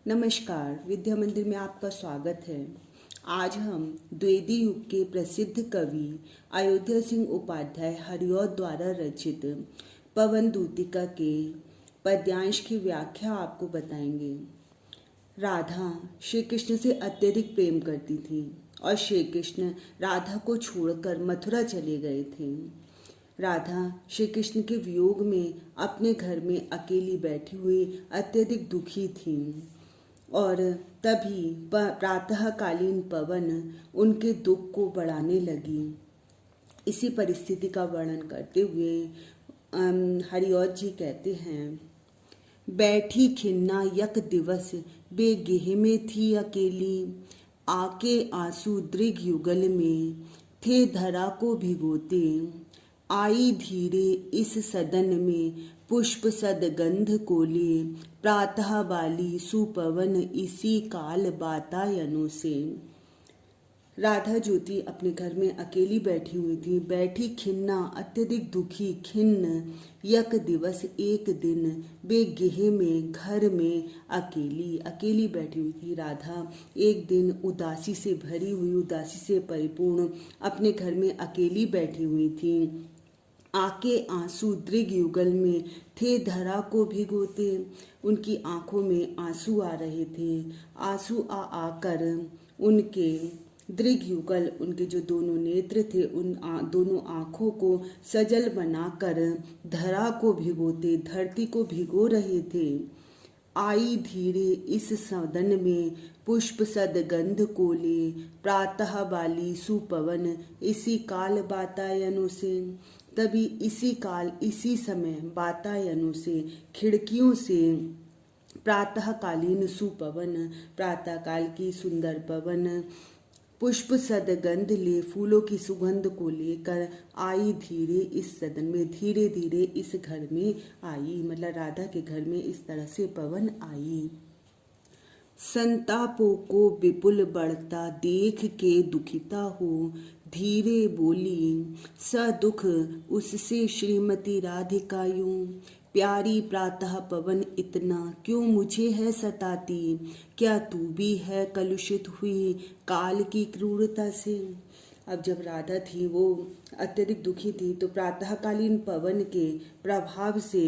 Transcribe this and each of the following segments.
नमस्कार, विद्या मंदिर में आपका स्वागत है। आज हम द्विवेदी युग के प्रसिद्ध कवि अयोध्या सिंह उपाध्याय हरिऔध द्वारा रचित पवन दूतिका के पद्यांश की व्याख्या आपको बताएंगे। राधा श्री कृष्ण से अत्यधिक प्रेम करती थी और श्री कृष्ण राधा को छोड़कर मथुरा चले गए थे। राधा श्री कृष्ण के वियोग में अपने घर में अकेली बैठी हुई अत्यधिक दुखी थी और तभी प्रातःकालीन पवन उनके दुख को बढ़ाने लगी। इसी परिस्थिति का वर्णन करते हुए हरिऔध जी कहते हैं, बैठी खिन्ना यक दिवस बेगेह में थी अकेली, आके आंसू दृग युगल में थे धरा को भिगोते, आई धीरे इस सदन में पुष्प सदगंध कोले, प्रातः वाली सुपवन इसी काल बातायनों से। राधा ज्योति अपने घर में अकेली बैठी हुई थी, बैठी खिन्ना अत्यधिक दुखी, खिन्न यक दिवस एक दिन, बेगेह में घर में अकेली बैठी हुई थी। राधा एक दिन उदासी से भरी हुई, उदासी से परिपूर्ण अपने घर में अकेली बैठी हुई थी। आके आंसू दृग युगल में थे धरा को भिगोते, उनकी आंखों में आंसू आ रहे थे। आंसू आकर उनके दृग युगल, उनके जो दोनों नेत्र थे, उन दोनों आंखों को सजल बनाकर धरा को भिगोते, धरती को भिगो रहे थे। आई धीरे इस सदन में पुष्प सदगंध कोले, प्रातः वाली सुपवन इसी काल बातायनों से। तभी इसी काल, इसी समय बातायनों से, खिड़कियों से प्रातःकालीन सुपवन, प्रातःकाल की सुंदर पवन पुष्प सदगंध ले, फूलों की सुगंध को लेकर आई धीरे इस सदन में, धीरे धीरे इस घर में आई, मतलब राधा के घर में इस तरह से पवन आई। संतापों को विपुल बढ़ता देख के दुखिता हो, धीरे बोली स दुख उससे श्रीमती राधिका यूं, प्यारी प्रातः पवन इतना क्यों मुझे है सताती, क्या तू भी है कलुषित हुई काल की क्रूरता से। अब जब राधा थी वो अत्यधिक दुखी थी, तो प्रातःकालीन पवन के प्रभाव से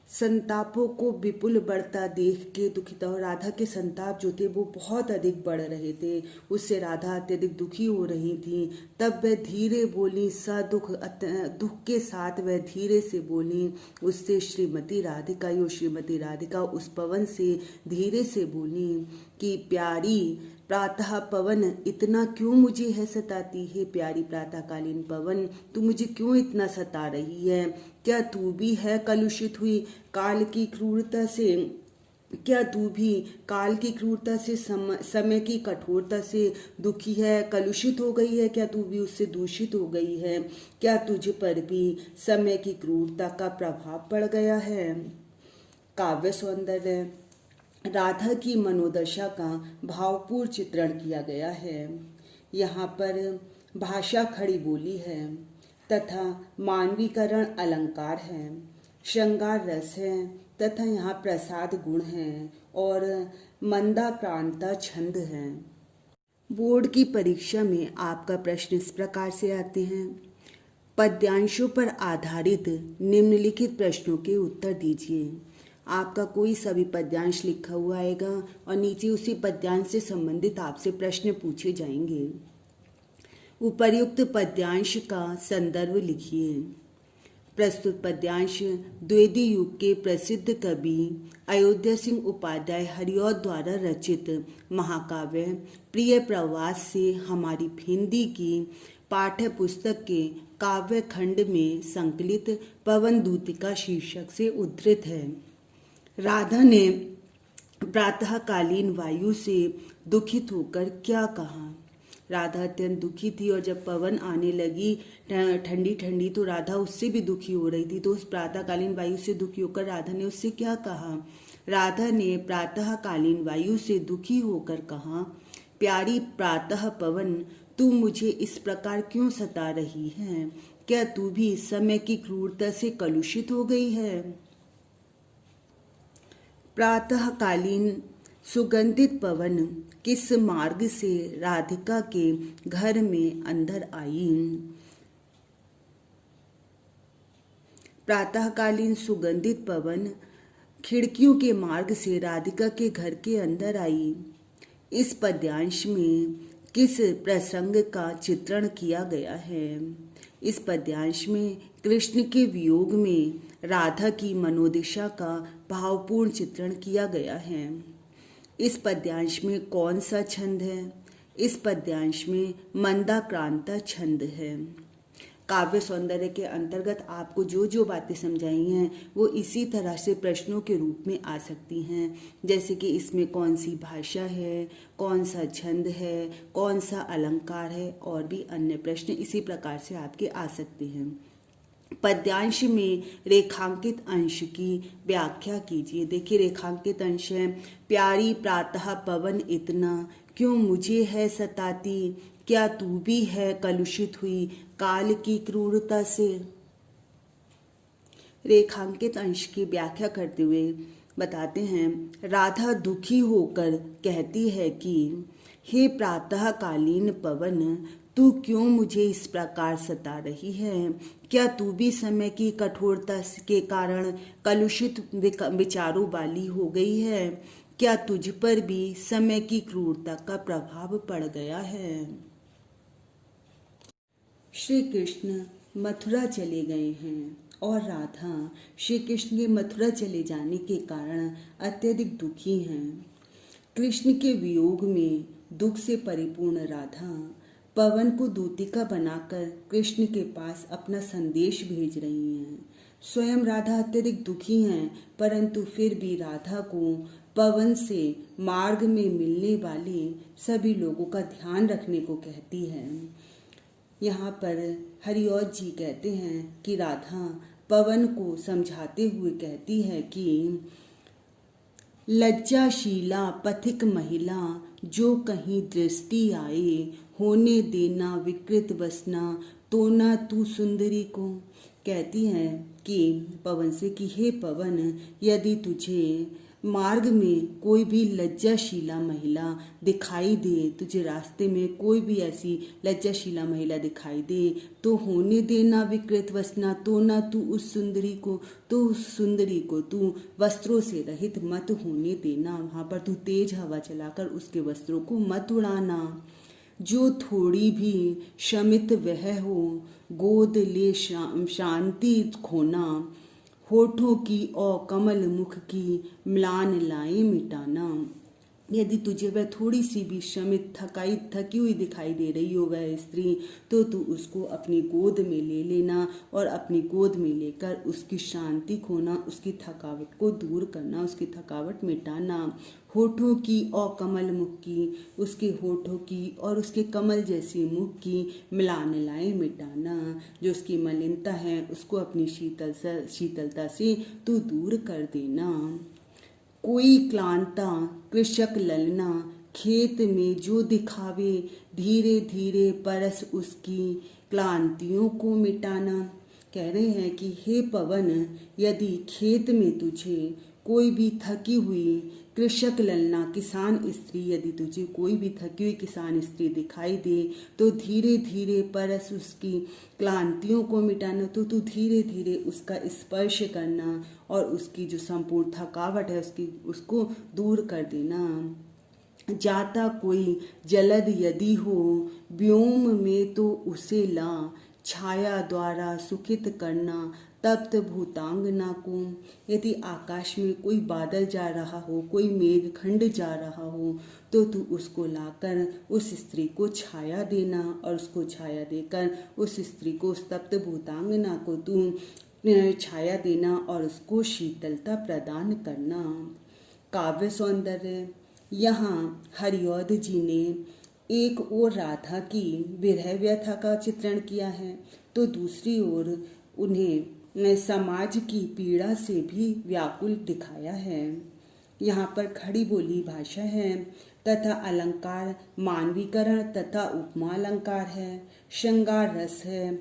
संतापों को विपुल बढ़ता देख के दुखिता, और राधा के संताप जो थे वो बहुत अधिक बढ़ रहे थे, उससे राधा अत्यधिक दुखी हो रही थी। तब वह धीरे बोली, दुख के साथ वह धीरे से बोली उससे श्रीमती राधिका, यो श्रीमती राधिका उस पवन से धीरे से बोली कि प्यारी प्रातः पवन इतना क्यों मुझे है सताती है, प्यारी प्रातःकालीन पवन तू मुझे क्यों इतना सता रही है, क्या तू भी है कलुषित हुई काल की क्रूरता से, क्या तू भी काल की क्रूरता से, समय की कठोरता से दुखी है, कलुषित हो गई है, क्या तू भी उससे दूषित हो गई है, क्या तुझ पर भी समय की क्रूरता का प्रभाव पड़ गया है। काव्य सौंदर्य, राधा की मनोदशा का भावपूर्ण चित्रण किया गया है। यहाँ पर भाषा खड़ी बोली है तथा मानवीकरण अलंकार है, श्रृंगार रस है तथा यहाँ प्रसाद गुण है और मंदाक्रांता छंद है। बोर्ड की परीक्षा में आपका प्रश्न इस प्रकार से आते हैं, पद्यांशों पर आधारित निम्नलिखित प्रश्नों के उत्तर दीजिए। आपका कोई सभी पद्यांश लिखा हुआ आएगा और नीचे उसी पद्यांश से संबंधित आपसे प्रश्न पूछे जाएंगे। उपर्युक्त पद्यांश का संदर्भ लिखिए। प्रस्तुत पद्यांश द्विवेदी युग के प्रसिद्ध कवि अयोध्या सिंह उपाध्याय हरिऔध द्वारा रचित महाकाव्य प्रिय प्रवास से हमारी हिंदी की पाठ्य पुस्तक के काव्य खंड में संकलित पवन दूतिका शीर्षक से उद्धृत है। राधा ने प्रातःकालीन वायु से दुखित होकर क्या कहा। राधा अत्यंत दुखी थी और जब पवन आने लगी ठंडी ठंडी, तो राधा उससे भी दुखी हो रही थी। तो उस प्रातःकालीन वायु से दुखी होकर राधा ने उससे क्या कहा। राधा ने प्रातःकालीन वायु से दुखी होकर कहा, प्यारी प्रातः पवन तू मुझे इस प्रकार क्यों सता रही है, क्या तू भी समय की क्रूरता से कलुषित हो गई है। प्रातःकालीन सुगंधित पवन किस मार्ग से राधिका के घर में अंदर आई। प्रातःकालीन सुगंधित पवन खिड़कियों के मार्ग से राधिका के घर के अंदर आई। इस पद्यांश में किस प्रसंग का चित्रण किया गया है। इस पद्यांश में कृष्ण के वियोग में राधा की मनोदशा का भावपूर्ण चित्रण किया गया है। इस पद्यांश में कौन सा छंद है? इस पद्यांश में मंदाक्रांता छंद है। काव्य सौंदर्य के अंतर्गत आपको जो जो बातें समझाई हैं वो इसी तरह से प्रश्नों के रूप में आ सकती हैं, जैसे कि इसमें कौन सी भाषा है, कौन सा छंद है, कौन सा अलंकार है, और भी अन्य प्रश्न इसी प्रकार से आपके आ सकते हैं। पद्यांश में रेखांकित अंश की व्याख्या कीजिए। देखिए, रेखांकित अंश है, प्यारी प्रातः पवन इतना, क्यों मुझे है सताती, क्या तू भी है कलुषित हुई काल की क्रूरता से। रेखांकित अंश की व्याख्या करते हुए बताते हैं, राधा दुखी होकर कहती है कि हे प्रातःकालीन पवन, तू क्यों मुझे इस प्रकार सता रही है? क्या तू भी समय की कठोरता के कारण कलुषित विचारों वाली हो गई है? क्या तुझ पर भी समय की क्रूरता का प्रभाव पड़ गया है? श्री कृष्ण मथुरा चले गए हैं और राधा श्री कृष्ण के मथुरा चले जाने के कारण अत्यधिक दुखी हैं। कृष्ण के वियोग में दुख से परिपूर्ण राधा पवन को दूतिका बनाकर कृष्ण के पास अपना संदेश भेज रही हैं। स्वयं राधा अत्यधिक दुखी हैं, परंतु फिर भी राधा को पवन से मार्ग में मिलने वाले सभी लोगों का ध्यान रखने को कहती है। यहाँ पर हरिऔध जी कहते हैं कि राधा पवन को समझाते हुए कहती है कि लज्जाशीला पथिक महिला, जो कहीं दृष्टि आए, होने देना विकृत वसना, तो ना तू सुंदरी को। कहती है कि पवन से कि हे पवन, यदि तुझे मार्ग में कोई भी लज्जाशीला महिला दिखाई दे, तुझे रास्ते में कोई भी ऐसी लज्जाशीला महिला दिखाई दे, तो होने देना विकृत वसना, तो ना तू उस सुंदरी को, तो उस सुंदरी को तू वस्त्रों से रहित मत होने देना। वहाँ पर तू तेज हवा चलाकर उसके वस्त्रों को मत उड़ाना। जो थोड़ी भी शमित वह हो, गोद ले शांति खोना, होठों की और कमल मुख की म्लान लाए मिटाना। यदि तुझे वह थोड़ी सी भी श्रमित थकी हुई दिखाई दे रही हो वह स्त्री, तो तू उसको अपनी गोद में ले लेना और अपनी गोद में लेकर उसकी शांति खोना, उसकी थकावट को दूर करना, उसकी थकावट मिटाना। होठों की और कमल मुख की, उसके होठों की और उसके कमल जैसी मुख की मिलान लाए मिटाना। जो उसकी मलिनता है उसको अपनी शीतलता से तू दूर कर देना। कोई क्लांता कृषक ललना, खेत में जो दिखावे, धीरे धीरे परस उसकी क्लांतियों को मिटाना। कह रहे हैं कि हे पवन, यदि खेत में तुझे कोई भी थकी हुई कृषक ललना किसान स्त्री, यदि तुझे कोई भी थकी हुई किसान स्त्री दिखाई दे, तो धीरे धीरे परस उसकी क्लांतियों को मिटाना। तो तू धीरे धीरे उसका स्पर्श करना और उसकी जो संपूर्ण थकावट है उसको दूर कर देना। जाता कोई जलद यदि हो, व्योम में तो उसे ला, छाया द्वारा सुखित करना तप्त भूतांगना को। यदि आकाश में कोई बादल जा रहा हो, कोई मेघखंड जा रहा हो, तो तू उसको लाकर उस स्त्री को छाया देना और उसको छाया देकर उस स्त्री को, उस तप्त भूतांगना को तू छाया देना और उसको शीतलता प्रदान करना। काव्य सौंदर्य। यहाँ हरिऔध जी ने एक ओर राधा की विरह व्यथा का चित्रण किया है, तो दूसरी ओर उन्हें समाज की पीड़ा से भी व्याकुल दिखाया है। यहाँ पर खड़ी बोली भाषा है तथा अलंकार मानवीकरण तथा उपमा अलंकार है। श्रृंगार रस है,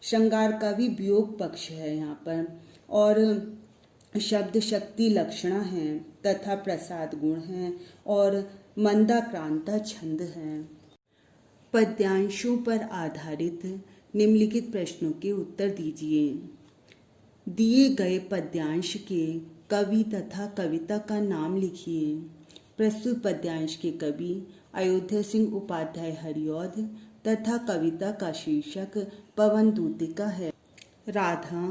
श्रृंगार का भी वियोग पक्ष है यहाँ पर। और शब्द शक्ति लक्षणा हैं तथा प्रसाद गुण हैं और मंदाक्रांता छंद हैं। पद्यांशों पर आधारित निम्नलिखित प्रश्नों के उत्तर दीजिए। दिए गए पद्यांश के कवि तथा कविता का नाम लिखिए। प्रस्तुत पद्यांश के कवि अयोध्या सिंह उपाध्याय हरिऔध तथा कविता का शीर्षक पवन दूतिका है। राधा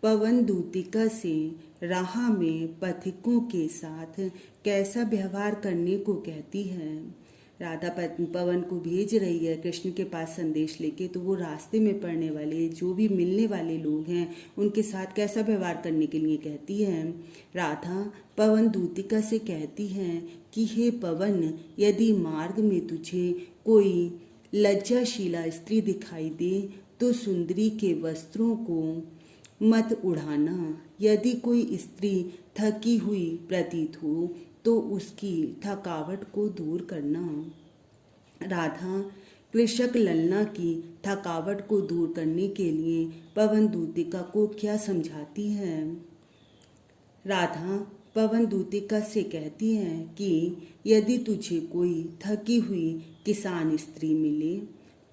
पवन दूतिका से राह में पथिकों के साथ कैसा व्यवहार करने को कहती है। राधा पवन को भेज रही है कृष्ण के पास संदेश लेके, तो वो रास्ते में पड़ने वाले जो भी मिलने वाले लोग हैं उनके साथ कैसा व्यवहार करने के लिए कहती है। राधा पवन दूतिका से कहती है कि हे पवन, यदि मार्ग में तुझे कोई लज्जाशीला स्त्री दिखाई दे तो सुंदरी के वस्त्रों को मत उड़ाना। यदि कोई स्त्री थकी हुई प्रतीत हो तो उसकी थकावट को दूर करना। राधा कृषक ललना की थकावट को दूर करने के लिए पवन दूतिका को क्या समझाती है। राधा पवन दूतिका से कहती है कि यदि तुझे कोई थकी हुई किसान स्त्री मिले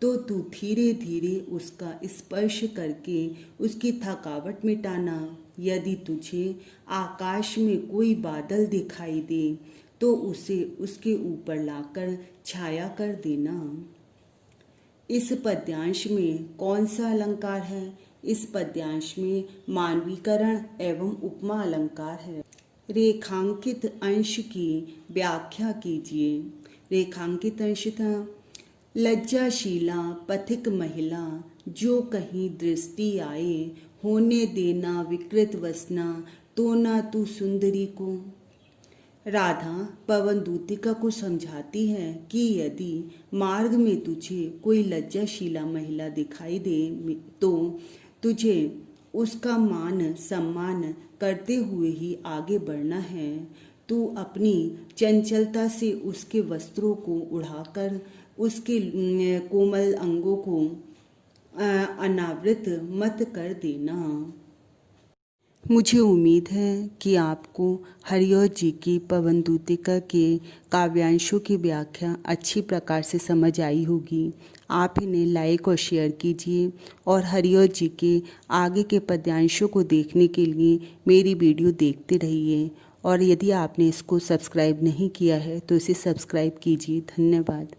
तो तू धीरे धीरे उसका स्पर्श करके उसकी थकावट मिटाना। यदि तुझे आकाश में कोई बादल दिखाई दे तो उसे उसके ऊपर लाकर छाया कर देना। इस पद्यांश में कौन सा अलंकार है। इस पद्यांश में मानवीकरण एवं उपमा अलंकार है। रेखांकित अंश की व्याख्या कीजिए। रेखांकित अंश था लज्जाशीला पथिक महिला जो कहीं दृष्टि आए, होने देना विकृत वसना तो ना तू सुंदरी को। राधा पवन दूतिका को समझाती है कि यदि मार्ग में तुझे कोई लज्जाशीला महिला दिखाई दे तो तुझे उसका मान सम्मान करते हुए ही आगे बढ़ना है। तू अपनी चंचलता से उसके वस्त्रों को उड़ाकर उसके कोमल अंगों को अनावृत मत कर देना। मुझे उम्मीद है कि आपको हरिऔध जी की पवन दूतिका के काव्यांशों की व्याख्या अच्छी प्रकार से समझ आई होगी। आप इन्हें लाइक और शेयर कीजिए और हरिऔध जी के आगे के पद्यांशों को देखने के लिए मेरी वीडियो देखते रहिए। और यदि आपने इसको सब्सक्राइब नहीं किया है तो इसे सब्सक्राइब कीजिए। धन्यवाद।